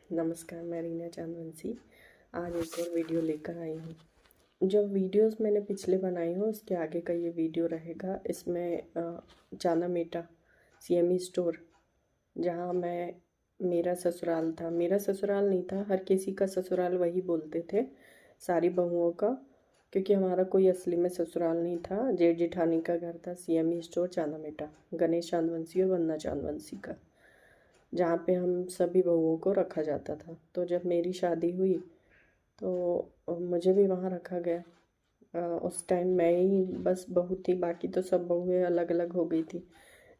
नमस्कार, मैं रीना चांदवंशी आज एक और वीडियो लेकर आई हूँ। जो वीडियोस मैंने पिछले बनाई हूँ उसके आगे का ये वीडियो रहेगा। इसमें चांदा सीएमई स्टोर, जहाँ मेरा ससुराल था। मेरा ससुराल नहीं था, हर किसी का ससुराल वही बोलते थे, सारी बहुओं का, क्योंकि हमारा कोई असली में ससुराल नहीं था। जेठ जेठानी का घर था सीएमई स्टोर चांदा, गणेश चांदवंशी और वंदना चांदवंशी का, जहाँ पे हम सभी बहुओं को रखा जाता था। तो जब मेरी शादी हुई तो मुझे भी वहाँ रखा गया। उस टाइम मैं ही बस बहू थी, बाकी तो सब बहुएं अलग अलग हो गई थी।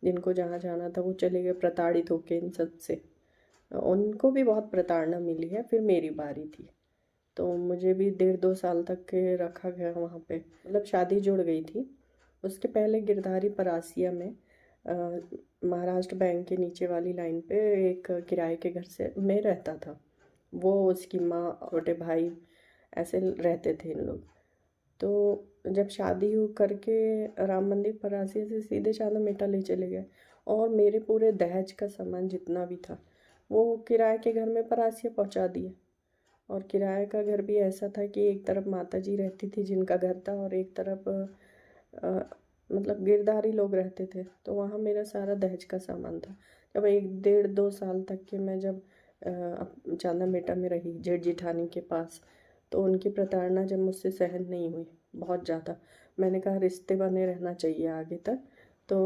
जिनको जहाँ जाना था वो चले गए प्रताड़ित होके इन सब से। उनको भी बहुत प्रताड़ना मिली है। फिर मेरी बारी थी, तो मुझे भी 1.5-2 साल तक के रखा गया वहाँ पे। मतलब शादी जुड़ गई थी। उसके पहले गिरधारी परासिया में महाराष्ट्र बैंक के नीचे वाली लाइन पे एक किराए के घर से में रहता था। वो, उसकी माँ, छोटे भाई, ऐसे रहते थे इन लोग। तो जब शादी हो करके राम मंदिर परासिया से सीधे चांदा ले चले गए, और मेरे पूरे दहेज का सामान जितना भी था वो किराए के घर में परासिया पहुंचा दिए। और किराए का घर भी ऐसा था कि एक तरफ माता जी रहती थी जिनका घर था, और एक तरफ मतलब गिरधारी लोग रहते थे। तो वहाँ मेरा सारा दहेज का सामान था। जब 1-1.5-2 साल तक के मैं जब चांदा में रही जेठ जिठानी के पास, तो उनकी प्रताड़ना जब मुझसे सहन नहीं हुई बहुत ज़्यादा, मैंने कहा रिश्ते बने रहना चाहिए आगे तक। तो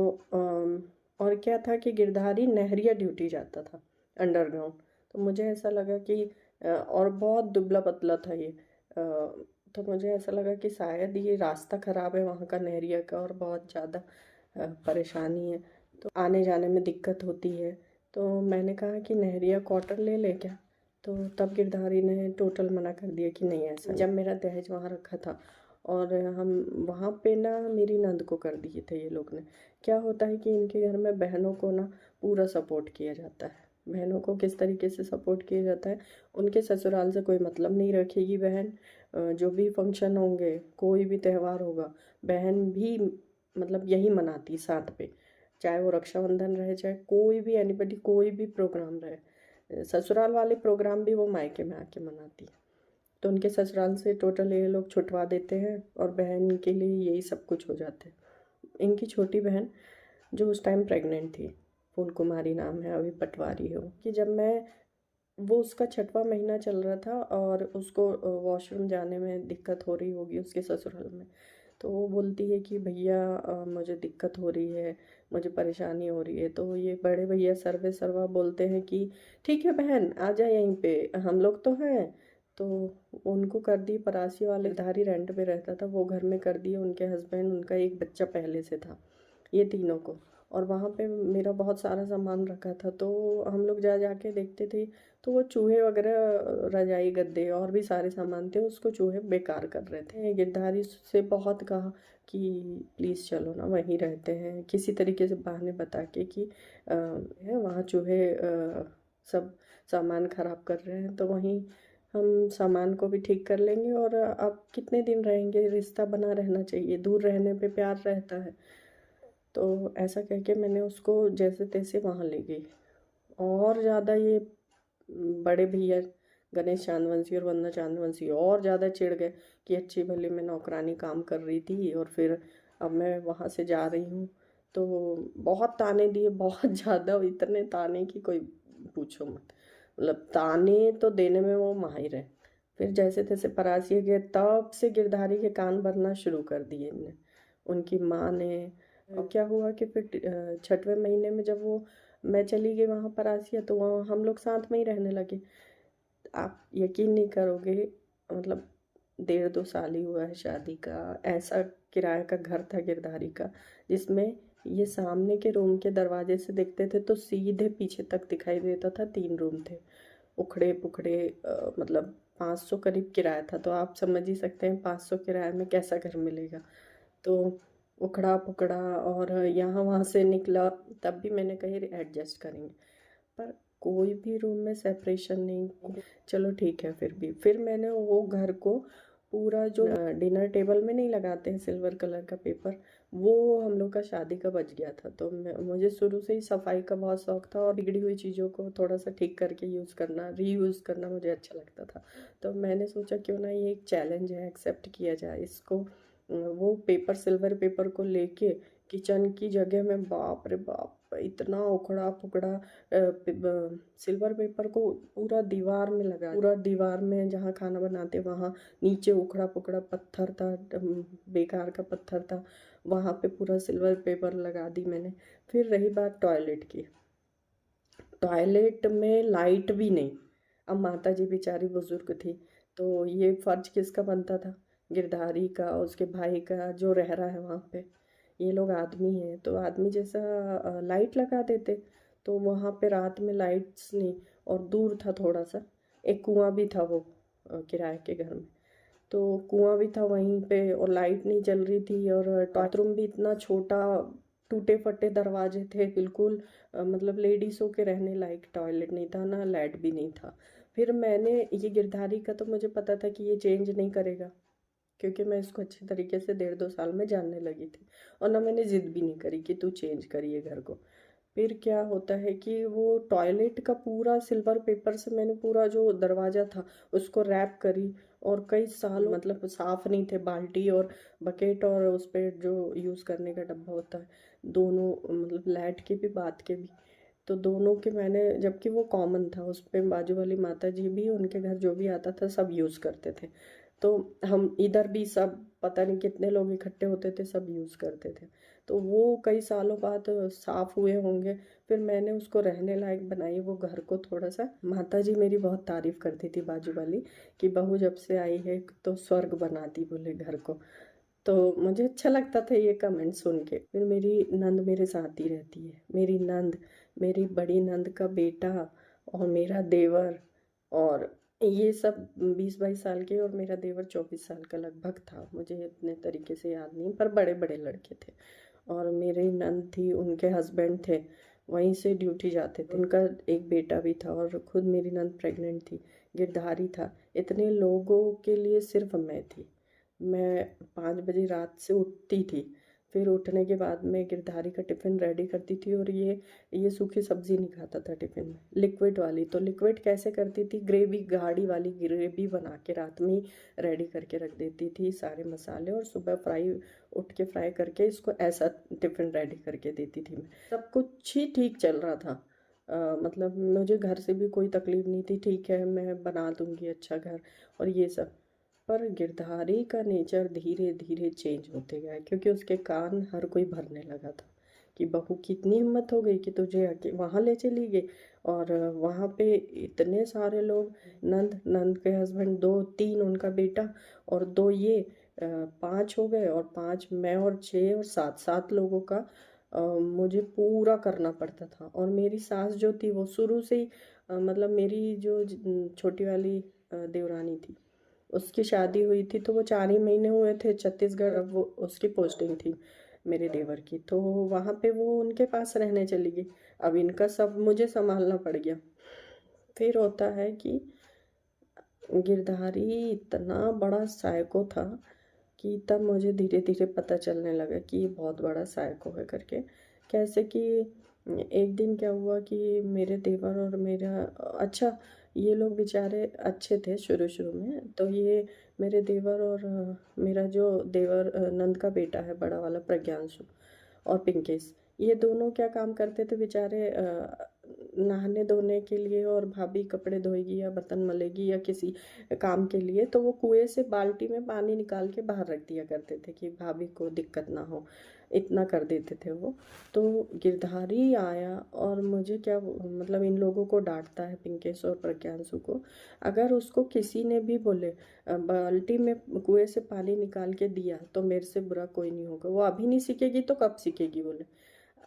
और क्या था कि गिरधारी नहरिया ड्यूटी जाता था अंडरग्राउंड। तो मुझे ऐसा लगा कि और बहुत दुबला पतला था ये, तो मुझे ऐसा लगा कि शायद ये रास्ता ख़राब है वहाँ का नहरिया का, और बहुत ज़्यादा परेशानी है, तो आने जाने में दिक्कत होती है। तो मैंने कहा कि नहरिया क्वार्टर ले ले क्या। तो तब गिरधारी ने टोटल मना कर दिया कि नहीं ऐसा। जब मेरा दहेज वहाँ रखा था, और हम वहाँ पे ना मेरी नंद को कर दिए थे ये लोग ने। क्या होता है कि इनके घर में बहनों को ना पूरा सपोर्ट किया जाता है। बहनों को किस तरीके से सपोर्ट किया जाता है, उनके ससुराल से कोई मतलब नहीं रखेगी बहन। जो भी फंक्शन होंगे, कोई भी त्यौहार होगा, बहन भी मतलब यही मनाती साथ पे, चाहे वो रक्षाबंधन रहे, चाहे कोई भी एनीबडी, कोई भी प्रोग्राम रहे। ससुराल वाले प्रोग्राम भी वो मायके में आके मनाती है। तो उनके ससुराल से टोटल ये लोग छुटवा देते हैं, और बहन के लिए यही सब कुछ हो जाते हैं। इनकी छोटी बहन जो उस टाइम प्रेग्नेंट थी, फूल कुमारी नाम है, अभी पटवारी है वो, कि जब मैं, वो उसका 6वां महीना चल रहा था और उसको वॉशरूम जाने में दिक्कत हो रही होगी उसके ससुराल में। तो वो बोलती है कि भैया मुझे दिक्कत हो रही है, मुझे परेशानी हो रही है। तो ये बड़े भैया सर्वे सर्वा बोलते हैं कि ठीक है बहन, आ जा यहीं पे, हम लोग तो हैं। तो उनको कर दी। परासी वाले धारी रेंट पे रहता था, वो घर में कर दिए। उनके हस्बैंड, उनका एक बच्चा पहले से था, ये तीनों को। और वहाँ पे मेरा बहुत सारा सामान रखा था, तो हम लोग जा जाके देखते थे। तो वो चूहे वगैरह, रजाई गद्दे और भी सारे सामान थे, उसको चूहे बेकार कर रहे थे। गिरधारी से बहुत कहा कि प्लीज़ चलो ना, वहीं रहते हैं, किसी तरीके से बहाने बता के कि है वहाँ चूहे सब सामान ख़राब कर रहे हैं, तो वहीं हम सामान को भी ठीक कर लेंगे। और आप कितने दिन रहेंगे, रिश्ता बना रहना चाहिए, दूर रहने पे प्यार रहता है। तो ऐसा कह के मैंने उसको जैसे तैसे वहाँ ले गई। और ज़्यादा ये बड़े भैया गणेश चांदवंशी और वंदना चांदवंशी और ज़्यादा चिढ़ गए कि अच्छी भली मैं नौकरानी काम कर रही थी, और फिर अब मैं वहाँ से जा रही हूँ। तो बहुत ताने दिए, बहुत ज़्यादा, इतने ताने की कोई पूछो मत। मतलब ताने तो देने में वो माहिर है। फिर जैसे तैसे परासिए गए, तब से गिरधारी के कान भरना शुरू कर दिए इनने, उनकी माँ ने। और क्या हुआ कि फिर 6वें महीने में जब वो, मैं चली गई वहाँ पर आसिया, तो वहाँ हम लोग साथ में ही रहने लगे। आप यकीन नहीं करोगे, मतलब 1.5-2 साल ही हुआ है शादी का। ऐसा किराए का घर था गिरधारी का, जिसमें ये सामने के रूम के दरवाजे से देखते थे तो सीधे पीछे तक दिखाई देता था। 3 रूम थे, उखड़े पुखड़े, मतलब 500 करीब किराया था। तो आप समझ ही सकते हैं 500 किराए में कैसा घर मिलेगा। तो उखड़ा पुखड़ा, और यहाँ वहाँ से निकला, तब भी मैंने कही एडजस्ट करेंगे, पर कोई भी रूम में सेपरेशन नहीं। चलो ठीक है, फिर मैंने वो घर को पूरा, जो डिनर टेबल में नहीं लगाते हैं सिल्वर कलर का पेपर, वो हम लोग का शादी का बच गया था। तो मुझे शुरू से ही सफाई का बहुत शौक था और बिगड़ी हुई चीज़ों को थोड़ा सा ठीक करके यूज़ करना, रीयूज़ करना मुझे अच्छा लगता था। तो मैंने सोचा क्यों ना ये एक चैलेंज है, एक्सेप्ट किया जाए इसको। वो पेपर, सिल्वर पेपर को लेके किचन की जगह में, बाप रे बाप, इतना उखड़ा पुखड़ा सिल्वर पेपर को पूरा दीवार में लगा, पूरा दीवार में जहाँ खाना बनाते वहाँ नीचे उखड़ा पुखड़ा पत्थर था, बेकार का पत्थर था, वहाँ पे पूरा सिल्वर पेपर लगा दी मैंने। फिर रही बात टॉयलेट की, टॉयलेट में लाइट भी नहीं। अब माता जी बेचारी बुजुर्ग थी, तो ये फर्ज किसका बनता था? गिरधारी का, उसके भाई का, जो रह रहा है वहाँ पे। ये लोग आदमी हैं तो आदमी जैसा लाइट लगा देते। तो वहाँ पे रात में लाइट्स नहीं, और दूर था थोड़ा सा, एक कुआं भी था वो किराए के घर में। तो कुआं भी था वहीं पे और लाइट नहीं जल रही थी, और बाथरूम भी इतना छोटा, टूटे फटे दरवाजे थे बिल्कुल। मतलब लेडीज़ों के रहने लायक टॉयलेट नहीं था, ना लाइट भी नहीं था। फिर मैंने ये गिरधारी का तो मुझे पता था कि ये चेंज नहीं करेगा, क्योंकि मैं इसको अच्छे तरीके से 1.5-2 साल में जानने लगी थी। और ना मैंने ज़िद भी नहीं करी कि तू चेंज करिए घर को। फिर क्या होता है कि वो टॉयलेट का पूरा सिल्वर पेपर से मैंने पूरा जो दरवाज़ा था उसको रैप करी, और कई साल मतलब साफ़ नहीं थे बाल्टी और बकेट, और उस पर जो यूज़ करने का डब्बा होता है, दोनों, मतलब लाइट के भी बात के भी। तो दोनों के मैंने, जबकि वो कॉमन था, उस पे बाजू वाली माता जी भी, उनके घर जो भी आता था सब यूज़ करते थे। तो हम इधर भी सब, पता नहीं कितने लोग इकट्ठे होते थे, सब यूज़ करते थे। तो वो कई सालों बाद साफ़ हुए होंगे। फिर मैंने उसको रहने लायक बनाई वो घर को थोड़ा सा। माता जी मेरी बहुत तारीफ़ करती थी बाजू वाली, कि बहू जब से आई है तो स्वर्ग बना दी बोले घर को। तो मुझे अच्छा लगता था ये कमेंट सुन के। फिर मेरी नंद मेरे साथ ही रहती है, मेरी नंद, मेरी बड़ी नंद का बेटा, और मेरा देवर, और ये सब 20-22 साल के, और मेरा देवर 24 साल का लगभग था, मुझे इतने तरीके से याद नहीं, पर बड़े बड़े लड़के थे। और मेरी नंद थी, उनके हस्बैंड थे, वहीं से ड्यूटी जाते थे, उनका एक बेटा भी था, और खुद मेरी नंद प्रेग्नेंट थी, गिरधारी था। इतने लोगों के लिए सिर्फ मैं थी। मैं 5 बजे रात से उठती थी, फिर उठने के बाद मैं गिरधारी का टिफ़िन रेडी करती थी, और ये सूखी सब्ज़ी नहीं खाता था टिफ़िन में, लिक्विड वाली। तो लिक्विड कैसे करती थी, ग्रेवी, गाढ़ी वाली ग्रेवी बना के रात में ही रेडी करके रख देती थी सारे मसाले, और सुबह उठ के फ्राई करके इसको ऐसा टिफ़िन रेडी करके देती थी मैं। सब कुछ ही ठीक चल रहा था। मतलब मुझे घर से भी कोई तकलीफ़ नहीं थी, ठीक है मैं बना दूँगी अच्छा घर और ये सब। पर गिरधारी का नेचर धीरे धीरे चेंज होते गया, क्योंकि उसके कान हर कोई भरने लगा था कि बहू की इतनी हिम्मत हो गई कि तुझे वहाँ ले चली गई। और वहाँ पे इतने सारे लोग, नंद, नंद के हस्बैंड, 2-3 उनका बेटा, और 2 ये, 5 हो गए, और 5 मैं, और 6 और 7 लोगों का मुझे पूरा करना पड़ता था। और मेरी सास जो थी वो शुरू से ही मतलब मेरी जो छोटी वाली देवरानी थी, उसकी शादी हुई थी तो वो 4 ही महीने हुए थे छत्तीसगढ़, अब वो उसकी पोस्टिंग थी मेरे देवर की, तो वहाँ पे वो उनके पास रहने चली गई। अब इनका सब मुझे संभालना पड़ गया। फिर होता है कि गिरधारी इतना बड़ा साइको था कि तब मुझे धीरे धीरे पता चलने लगा कि ये बहुत बड़ा साइको है करके। कैसे कि एक दिन क्या हुआ कि मेरे देवर और मेरा, अच्छा, ये लोग बेचारे अच्छे थे शुरू शुरू में। तो ये मेरे देवर और मेरा जो देवर नंद का बेटा है बड़ा वाला, प्रज्ञांशु और पिंकेश, ये दोनों क्या काम करते थे बेचारे, नहाने धोने के लिए, और भाभी कपड़े धोएगी या बर्तन मलेगी या किसी काम के लिए, तो वो कुएं से बाल्टी में पानी निकाल के बाहर रख दिया करते थे कि भाभी को दिक्कत ना हो, इतना कर देते थे वो। तो गिरधारी आया और मुझे क्या, मतलब इन लोगों को डांटता है, पिंकेश और प्रज्ञांशु को, अगर उसको किसी ने भी बोले बाल्टी में कुएं से पानी निकाल के दिया तो मेरे से बुरा कोई नहीं होगा, वो अभी नहीं सीखेगी तो कब सीखेगी बोले।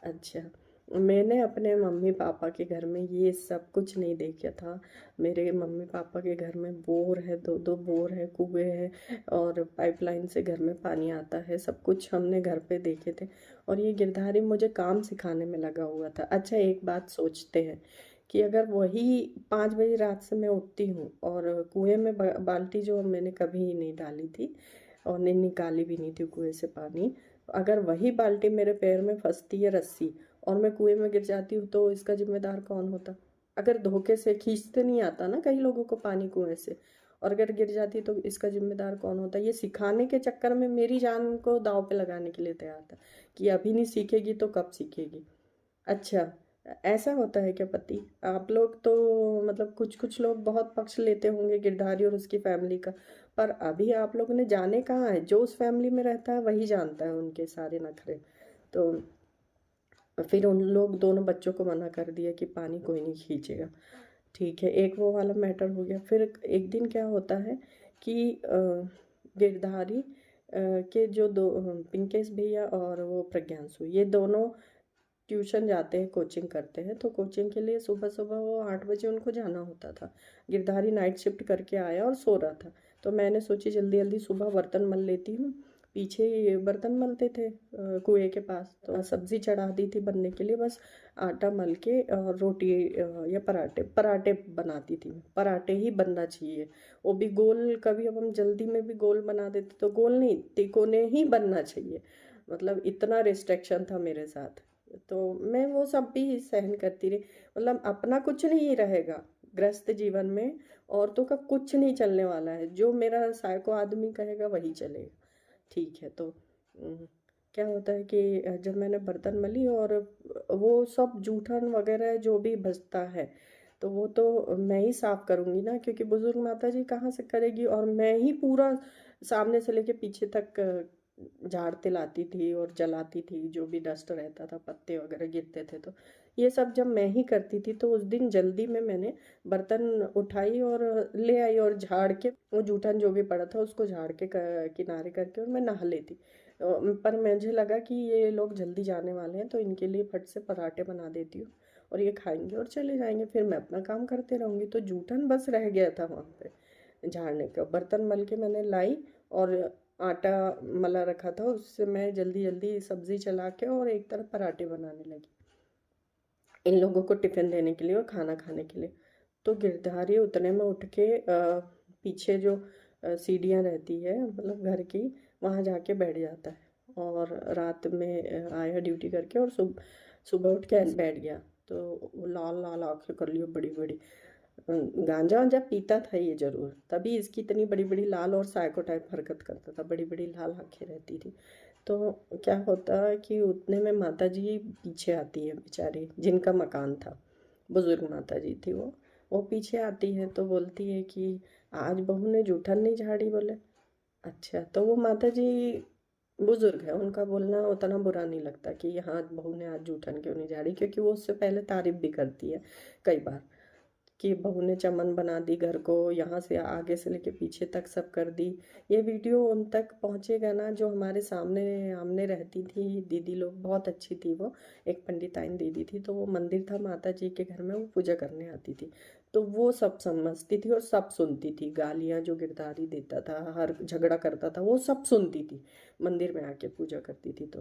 अच्छा, मैंने अपने मम्मी पापा के घर में ये सब कुछ नहीं देखा था। मेरे मम्मी पापा के घर में बोर है, 2-2 बोर है, कुएं है, और पाइपलाइन से घर में पानी आता है, सब कुछ हमने घर पे देखे थे। और ये गिरधारी मुझे काम सिखाने में लगा हुआ था। अच्छा, एक बात सोचते हैं कि अगर वही 5 बजे रात से मैं उठती हूँ, और कुएं में बाल्टी जो मैंने कभी नहीं डाली थी और नहीं निकाली भी नहीं थी कुएं से पानी, अगर वही बाल्टी मेरे पैर में फंसती है रस्सी और मैं कुएं में गिर जाती हूँ तो इसका जिम्मेदार कौन होता? अगर धोखे से खींचते नहीं आता ना कई लोगों को पानी कुएं से, और अगर गिर जाती तो इसका जिम्मेदार कौन होता? ये सिखाने के चक्कर में मेरी जान को दांव पे लगाने के लिए तैयार था कि अभी नहीं सीखेगी तो कब सीखेगी। अच्छा, ऐसा होता है क्या पति? आप लोग तो मतलब कुछ कुछ लोग बहुत पक्ष लेते होंगे गिरधारी और उसकी फैमिली का, पर अभी आप लोगों ने जाने कहाँ है? जो उस फैमिली में रहता है वही जानता है उनके सारे नखरे। तो फिर उन लोग दोनों बच्चों को मना कर दिया कि पानी कोई नहीं खींचेगा। ठीक है, एक वो वाला मैटर हो गया। फिर एक दिन क्या होता है कि गिरधारी के जो दो पिंकेश भैया और वो प्रज्ञांशु, ये दोनों ट्यूशन जाते हैं, कोचिंग करते हैं। तो कोचिंग के लिए सुबह सुबह वो 8 बजे उनको जाना होता था। गिरधारी नाइट शिफ्ट करके आया और सो रहा था। तो मैंने सोची जल्दी जल्दी सुबह बर्तन मल लेती हूँ। पीछे ये बर्तन मलते थे कुएं के पास, तो सब्जी चढ़ा दी थी बनने के लिए। बस आटा मल के और रोटी या पराठे पराठे बनाती थी। पराठे ही बनना चाहिए, वो भी गोल। कभी अब हम जल्दी में भी गोल बना देते तो गोल नहीं, तिकोने ही बनना चाहिए। मतलब इतना रिस्ट्रिक्शन था मेरे साथ। तो मैं वो सब भी सहन करती रही। मतलब अपना कुछ नहीं रहेगा गृहस्थ जीवन में, औरतों का कुछ नहीं चलने वाला है। जो मेरा साइको आदमी कहेगा वही चलेगा। ठीक है, तो क्या होता है कि जब मैंने बर्तन मली और वो सब जूठन वगैरह जो भी बचता है तो वो तो मैं ही साफ करूँगी ना, क्योंकि बुजुर्ग माता जी कहाँ से करेगी। और मैं ही पूरा सामने से लेके पीछे तक झाड़ते लाती थी और जलाती थी, जो भी डस्ट रहता था, पत्ते वगैरह गिरते थे। तो ये सब जब मैं ही करती थी तो उस दिन जल्दी में मैंने बर्तन उठाई और ले आई और झाड़ के वो जूठन जो भी पड़ा था उसको झाड़ के किनारे करके और मैं नहा लेती। पर मुझे लगा कि ये लोग जल्दी जाने वाले हैं तो इनके लिए फट से पराठे बना देती हूँ और ये खाएंगे और चले जाएंगे, फिर मैं अपना काम करते रहूँगी। तो जूठन बस रह गया था वहाँ पे झाड़ने का। बर्तन मल के मैंने लाई और आटा मला रखा था, उससे मैं जल्दी जल्दी सब्जी चला के और एक तरफ पराठे बनाने लगी इन लोगों को टिफ़िन देने के लिए और खाना खाने के लिए। तो गिरधारी उतने में उठ के पीछे जो सीढ़ियाँ रहती है मतलब घर की, वहाँ जाके बैठ जाता है। और रात में आया ड्यूटी करके और सुबह उठ के ऐसे बैठ गया। तो वो लाल लाल आँखें कर लियो बड़ी बड़ी। गांजा वांजा पीता था ये जरूर, तभी इसकी इतनी बड़ी बड़ी लाल और साइको टाइप हरकत करता था, बड़ी बड़ी लाल आँखें रहती थी। तो क्या होता है कि उतने में माता जी पीछे आती है बेचारी, जिनका मकान था, बुजुर्ग माता जी थी वो पीछे आती है तो बोलती है कि आज बहू ने जूठन नहीं झाड़ी। बोले अच्छा, तो वो माता जी बुजुर्ग है, उनका बोलना उतना बुरा नहीं लगता कि हाँ बहू ने आज जूठन क्यों नहीं झाड़ी, क्योंकि वो उससे पहले तारीफ भी करती है कई बार कि बहू ने चमन बना दी घर को, यहाँ से आगे से लेके पीछे तक सब कर दी। ये वीडियो उन तक पहुँचेगा ना जो हमारे सामने आमने रहती थी दीदी लोग, बहुत अच्छी थी वो। एक पंडिताइन दीदी थी, तो वो मंदिर था माता जी के घर में, वो पूजा करने आती थी। तो वो सब समझती थी और सब सुनती थी। गालियाँ जो गिरधारी देता था, हर झगड़ा करता था, वो सब सुनती थी। मंदिर में आके पूजा करती थी।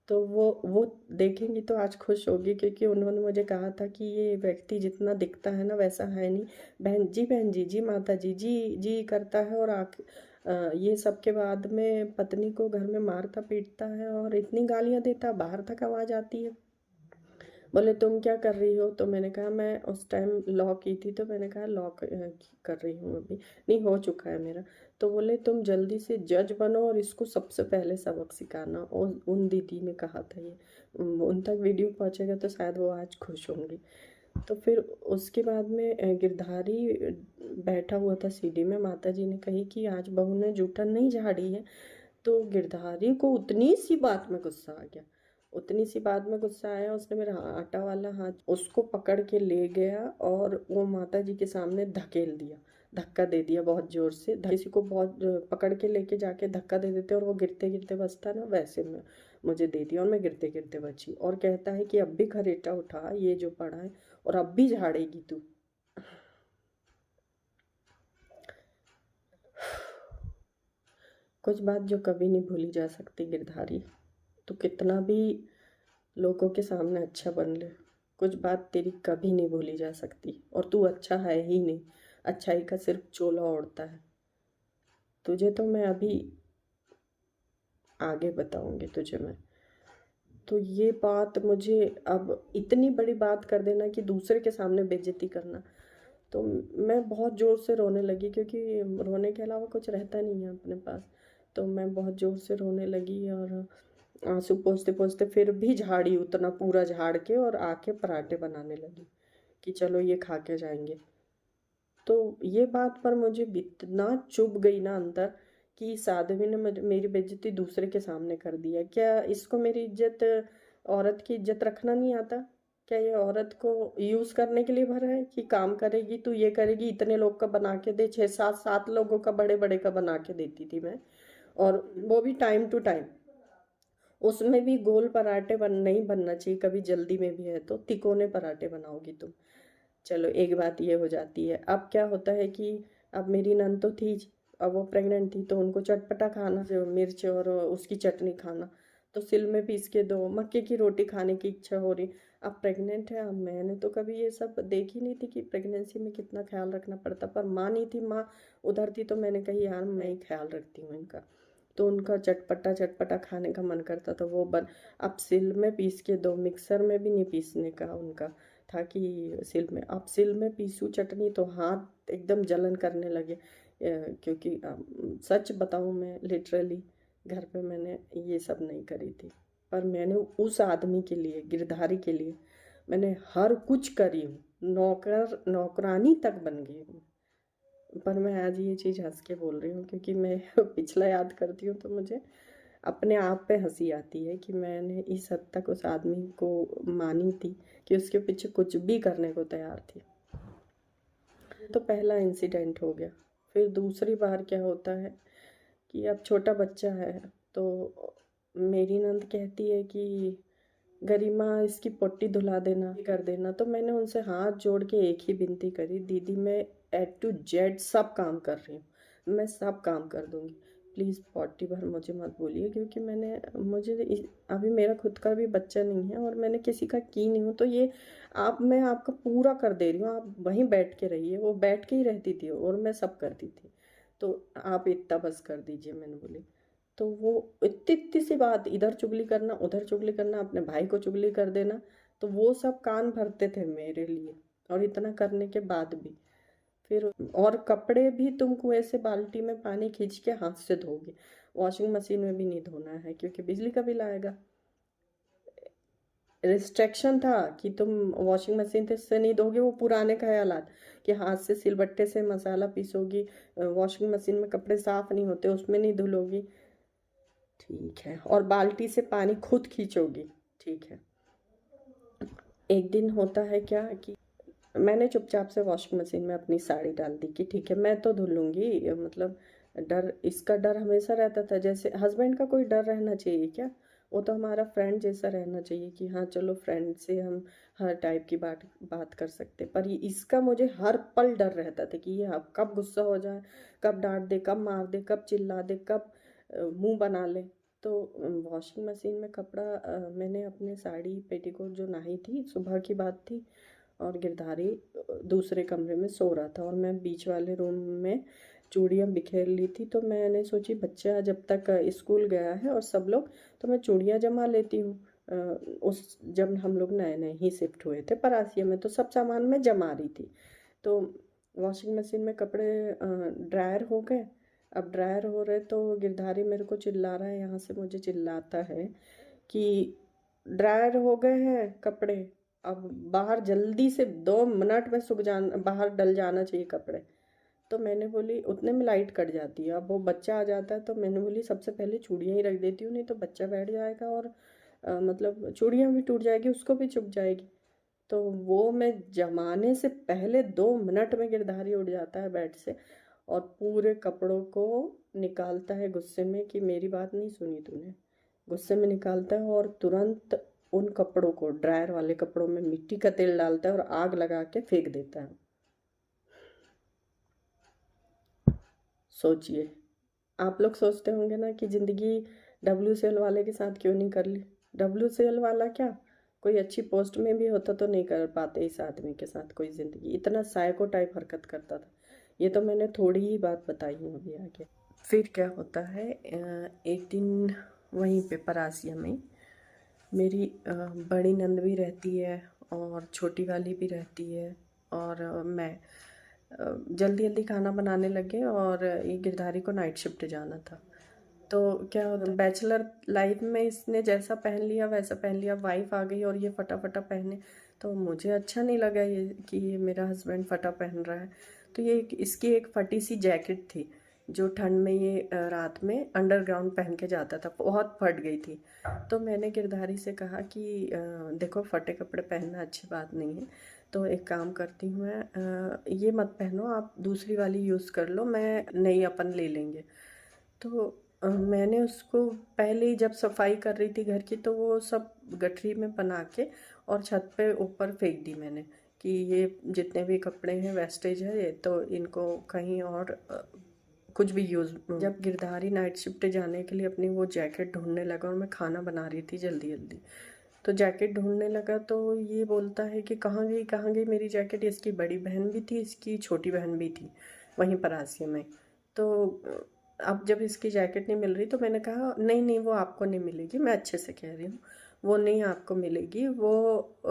तो वो देखेंगी तो आज खुश होगी, क्योंकि उन्होंने मुझे कहा था कि ये व्यक्ति जितना दिखता है ना वैसा है नहीं। बहन जी जी माता जी जी जी करता है और ये सब के बाद में पत्नी को घर में मारता पीटता है और इतनी गालियां देता, बाहर तक आवाज़ आती है। बोले तुम क्या कर रही हो? तो मैंने कहा मैं उस टाइम लॉ की थी, तो मैंने कहा लॉ कर रही हूँ अभी, नहीं हो चुका है मेरा। तो बोले तुम जल्दी से जज बनो और इसको सबसे पहले सबक सिखाना। और उन दीदी ने कहा था ये, उन तक वीडियो पहुँचेगा तो शायद वो आज खुश होंगी। तो फिर उसके बाद में गिरधारी बैठा हुआ था सीढ़ी में, माता जी ने कही कि आज बहू ने जूठन नहीं झाड़ी है। तो गिरधारी को उतनी सी बात में गुस्सा आ गया, उतनी सी बात में गुस्सा आया, उसने मेरा आटा वाला हाथ उसको पकड़ के ले गया और वो माता जी के सामने धकेल दिया, धक्का दे दिया बहुत जोर से। किसी को बहुत पकड़ के लेके जाके धक्का दे देते और वो गिरते गिरते बचता ना, वैसे में मुझे दे दिया और मैं गिरते गिरते बची। और कहता है कि अब भी खरेटा उठा ये जो पड़ा है और अब भी झाड़ेगी तू। कुछ बात जो कभी नहीं भूली जा सकती गिरधारी, तो कितना भी लोगों के सामने अच्छा बन ले, कुछ बात तेरी कभी नहीं भूली जा सकती। और तू अच्छा है ही नहीं, अच्छाई का सिर्फ चोला ओढ़ता है। तुझे तो मैं अभी आगे बताऊंगी तुझे मैं। तो ये बात मुझे अब इतनी बड़ी बात कर देना कि दूसरे के सामने बेइज्जती करना, तो मैं बहुत ज़ोर से रोने लगी, क्योंकि रोने के अलावा कुछ रहता नहीं है अपने पास। तो मैं बहुत ज़ोर से रोने लगी और आंसू पोंछते पोंछते फिर भी झाड़ी उतना पूरा झाड़ के और आके पराठे बनाने लगी कि चलो ये खा के जाएंगे। तो ये बात पर मुझे इतना चुभ गई ना अंदर कि इस आदमी ने मेरी बेइज्जती दूसरे के सामने कर दिया। क्या इसको मेरी इज्जत, औरत की इज्जत रखना नहीं आता? क्या ये औरत को यूज करने के लिए भरा है कि काम करेगी तू, ये करेगी, इतने लोग का बना के दे, 6 7 7 लोगों का बड़े बड़े का बना के देती थी मैं, और वो भी टाइम टू टाइम। उसमें भी गोल पराठे नहीं बनना चाहिए, कभी जल्दी में भी है तो तिकोने पराठे बनाओगी तुम। चलो एक बात ये हो जाती है। अब क्या होता है कि अब मेरी नंद तो थी, अब वो प्रेग्नेंट थी, तो उनको चटपटा खाना, जो मिर्च और उसकी चटनी खाना, तो सिल में पीस के दो, मक्के की रोटी खाने की इच्छा हो रही। अब प्रेग्नेंट है, अब मैंने तो कभी ये सब देखी नहीं थी कि प्रेगनेंसी में कितना ख्याल रखना पड़ता, पर माँ नहीं थी, माँ उधर थी, तो मैंने कही यार मैं ही ख्याल रखती हूँ इनका। तो उनका चटपटा चटपटा खाने का मन करता था, वो बन अब सिल में पीस के दो, मिक्सर में भी नहीं पीसने का उनका था कि सिल में। अब सिल में पीसू चटनी तो हाथ एकदम जलन करने लगे, क्योंकि सच बताऊं मैं लिटरली घर पे मैंने ये सब नहीं करी थी, पर मैंने उस आदमी के लिए, गिरधारी के लिए मैंने हर कुछ करी हूँ, नौकरानी तक बन गई हूँ। पर मैं आज ये चीज़ हंस के बोल रही हूँ, क्योंकि मैं पिछला याद करती हूँ तो मुझे अपने आप पे हंसी आती है कि मैंने इस हद तक उस आदमी को मानी थी कि उसके पीछे कुछ भी करने को तैयार थी। तो पहला इंसिडेंट हो गया। फिर दूसरी बार क्या होता है कि अब छोटा बच्चा है, तो मेरी नंद कहती है कि गरिमा इसकी पोटी धुला देना, कर देना। तो मैंने उनसे हाथ जोड़ के एक ही विनती करी, दीदी मैं A to Z सब काम कर रही हूँ, मैं सब काम कर दूंगी, प्लीज़ पोटी भर मुझे मत बोलिए, क्योंकि अभी मेरा खुद का भी बच्चा नहीं है और मैंने किसी का की नहीं हूँ, तो ये मैं आपका पूरा कर दे रही हूँ, आप वहीं बैठ के रहिए। वो बैठ के ही रहती थी और मैं सब करती थी, तो आप इतना बस कर दीजिए, मैंने बोली। तो वो इतनी इतनी सी बात, इधर चुगली करना, उधर चुगली करना, अपने भाई को चुगली कर देना, तो वो सब कान भरते थे मेरे लिए। और इतना करने के बाद भी फिर, और कपड़े भी तुमको ऐसे बाल्टी में पानी खींच के हाथ से धोगे, वॉशिंग मशीन में भी नहीं धोना है क्योंकि बिजली का बिल आएगा। रिस्ट्रिक्शन था कि तुम वॉशिंग मशीन से नहीं धोगे, वो पुराने ख्यालात कि हाथ से सिलबट्टे से मसाला पीसोगी, वॉशिंग मशीन में कपड़े साफ नहीं होते, उसमें नहीं धुलोगी, ठीक है, और बाल्टी से पानी खुद खींचोगी, ठीक है। एक दिन होता है क्या कि मैंने चुपचाप से वॉशिंग मशीन में अपनी साड़ी डाल दी कि ठीक है मैं तो धुल लूँगी, मतलब इसका डर हमेशा रहता था, जैसे हस्बैंड का कोई डर रहना चाहिए क्या? वो तो हमारा फ्रेंड जैसा रहना चाहिए कि हाँ चलो फ्रेंड से हम हर टाइप की बात बात कर सकते, पर ये इसका मुझे हर पल डर रहता था कि ये अब कब गुस्सा हो जाए, कब डांट दे, कब मार दे, कब चिल्ला दे, कब मुंह बना ले। तो वॉशिंग मशीन में कपड़ा मैंने अपने साड़ी पेटीकोट जो नहाई थी, सुबह की बात थी, और गिरधारी दूसरे कमरे में सो रहा था और मैं बीच वाले रूम में चूड़ियाँ बिखेर ली थी। तो मैंने सोची बच्चा जब तक स्कूल गया है और सब लोग, तो मैं चूड़ियाँ जमा लेती हूँ। उस जब हम लोग नए नए ही शिफ्ट हुए थे परासिया में, तो सब सामान मैं जमा रही थी। तो वॉशिंग मशीन में कपड़े ड्रायर हो गए। अब ड्रायर हो रहे तो गिरधारी मेरे को चिल्ला रहा है, यहाँ से मुझे चिल्लाता है कि ड्रायर हो गए हैं कपड़े, अब बाहर जल्दी से 2 मिनट में बाहर डल जाना चाहिए कपड़े। तो मैंने बोली उतने में लाइट कट जाती है, अब वो बच्चा आ जाता है, तो मैंने बोली सबसे पहले चूड़ियाँ ही रख देती हूँ, नहीं तो बच्चा बैठ जाएगा और मतलब चूड़ियाँ भी टूट जाएगी, उसको भी चुभ जाएगी। तो वो मैं जमाने से पहले 2 मिनट में गिरधारी उड़ जाता है बेड से और पूरे कपड़ों को निकालता है गुस्से में कि मेरी बात नहीं सुनी तूने, गुस्से में निकालता है और तुरंत उन कपड़ों को, ड्रायर वाले कपड़ों में मिट्टी का तेल डालता है और आग लगा के फेंक देता है। सोचिए, आप लोग सोचते होंगे ना कि ज़िंदगी WCL वाले के साथ क्यों नहीं कर ली। WCL वाला क्या, कोई अच्छी पोस्ट में भी होता तो नहीं कर पाते इस आदमी के साथ कोई ज़िंदगी, इतना साइको टाइप हरकत करता था। ये तो मैंने थोड़ी ही बात बताई हूँ अभी आगे। फिर क्या होता है, एक दिन वहीं पे परासिया में। मेरी बड़ी नंद भी रहती है और छोटी वाली भी रहती है, और मैं जल्दी जल्दी खाना बनाने लगे, और ये गिरधारी को नाइट शिफ्ट जाना था। तो क्या होता है, बैचलर लाइफ में इसने जैसा पहन लिया वैसा पहन लिया, वाइफ आ गई और ये फटाफटा पहने, तो मुझे अच्छा नहीं लगा ये कि ये मेरा हस्बैंड फटा पहन रहा है। तो ये इसकी एक फटी सी जैकेट थी जो ठंड में ये रात में अंडरग्राउंड पहन के जाता था, बहुत फट गई थी। तो मैंने गिरधारी से कहा कि देखो फटे कपड़े पहनना अच्छी बात नहीं है, तो एक काम करती हूँ मैं, ये मत पहनो, आप दूसरी वाली यूज़ कर लो, मैं नई अपन ले लेंगे। तो मैंने उसको पहले ही जब सफाई कर रही थी घर की, तो वो सब गठरी में बना के और छत पे ऊपर फेंक दी मैंने कि ये जितने भी कपड़े हैं वेस्टेज है ये, तो इनको कहीं और कुछ भी यूज़। जब गिरधारी नाइट शिफ्ट जाने के लिए अपनी वो जैकेट ढूंढने लगा और मैं खाना बना रही थी जल्दी जल्दी, तो जैकेट ढूंढने लगा, तो ये बोलता है कि कहाँ गई मेरी जैकेट। इसकी बड़ी बहन भी थी, इसकी छोटी बहन भी थी वहीं पर आसिया में। तो अब जब इसकी जैकेट नहीं मिल रही, तो मैंने कहा नहीं नहीं, वो आपको नहीं मिलेगी, मैं अच्छे से कह रही हूँ, वो नहीं आपको मिलेगी, वो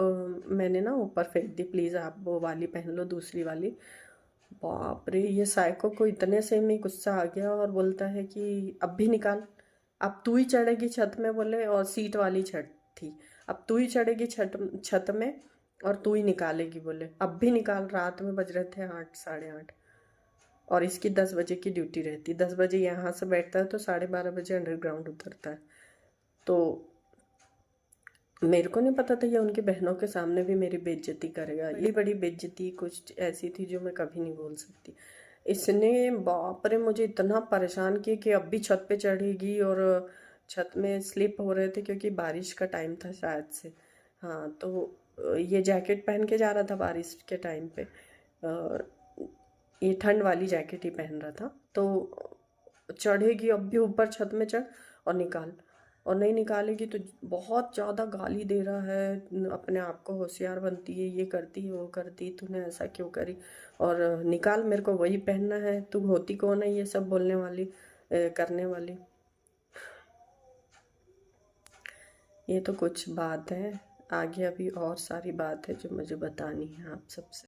मैंने ना ऊपर फेंक दी, प्लीज़ आप वो वाली पहन लो, दूसरी वाली। बाप रे, ये साइको को इतने से में गुस्सा आ गया और बोलता है कि अब भी निकाल, अब तू ही चढ़ेगी छत में, बोले, और सीट वाली छत थी, अब तू ही चढ़ेगी छत में और तू ही निकालेगी, बोले अब भी निकाल। रात में बज रहे थे 8, 8:30, और इसकी 10 बजे की ड्यूटी रहती, 10 बजे यहाँ से बैठता है तो 12:30 बजे अंडरग्राउंड उतरता है। तो मेरे को नहीं पता था ये उनकी बहनों के सामने भी मेरी बेइज्जती करेगा। ये बड़ी बेइज्जती कुछ ऐसी थी जो मैं कभी नहीं बोल सकती। इसने बाप रे मुझे इतना परेशान किया कि अब भी छत पे चढ़ेगी, और छत में स्लिप हो रहे थे क्योंकि बारिश का टाइम था शायद से। हाँ, तो ये जैकेट पहन के जा रहा था बारिश के टाइम पे, ये ठंड वाली जैकेट ही पहन रहा था। तो चढ़ेगी अब भी ऊपर छत में, चढ़ और निकाल, और नहीं निकालेगी तो बहुत ज़्यादा गाली दे रहा है, अपने आप को होशियार बनती है, ये करती है वो करती, तूने ऐसा क्यों करी, और निकाल, मेरे को वही पहनना है, तू होती कौन है ये सब बोलने वाली, करने वाली। ये तो कुछ बात है, आगे अभी और सारी बात है जो मुझे बतानी है आप सबसे।